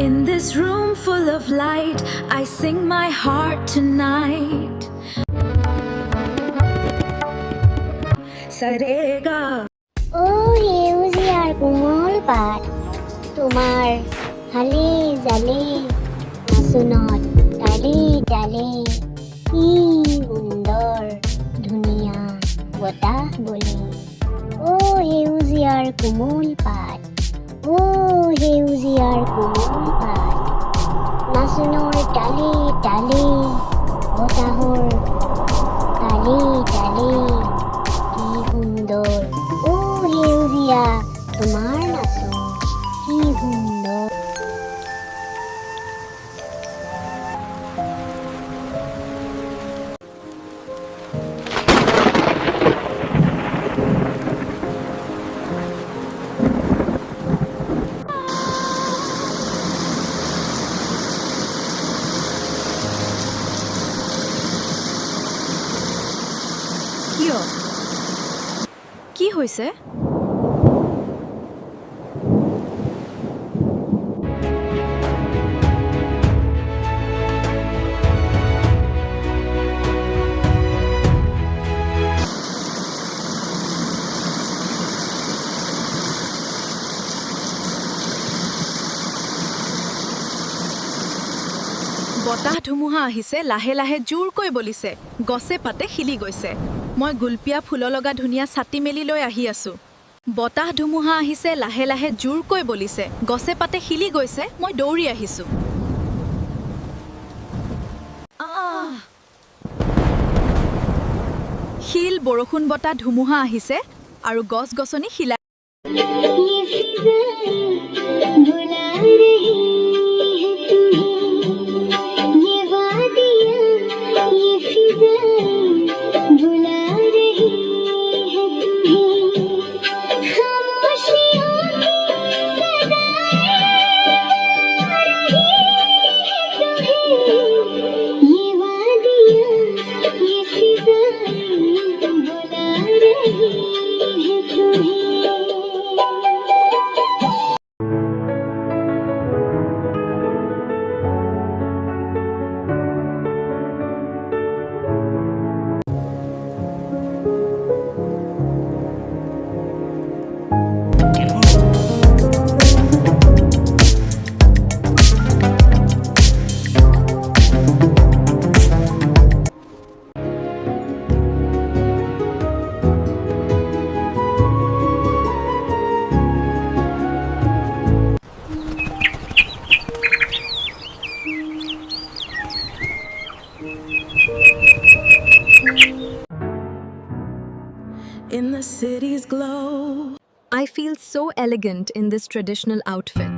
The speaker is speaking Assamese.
In this room full of light, I sing my heart tonight. Sarega. ও সেউজীয়াৰ কোমল পাত তোমাৰ হালে জালে নাচোনত তালে তালে কি সুন্দৰ ধুনীয়া বতাহ বলে ও সেউজীয়াৰ কোমল পাত ও সেউজীয়াৰ কোমল পাত নাচোনৰ তালে তালে বতাহৰ তালে তালে কি সুন্দৰ ও সেউজীয়া তোমাৰ নাচোন কি সুন্দৰ কিয়? কি হৈছে? বতাহ ধুমুহা আহিছে, লাহে লাহে জোৰকৈ বলিছে, গছে পাতে শিলি গৈছে। মই গুলপীয়া ফুল লগা ধুনীয়া ছাতি মেলি লৈ আহি আছো। বতাহ ধুমুহা আহিছে, লাহে লাহে জোৰকৈ বলিছে, গছে পাতে শিলি গৈছে, মই দৌৰি আহিছো। শিল, বৰষুণ, বতাহ, ধুমুহা আহিছে আৰু গছ গছনি শিলা in the city's glow. I feel so elegant in this traditional outfit.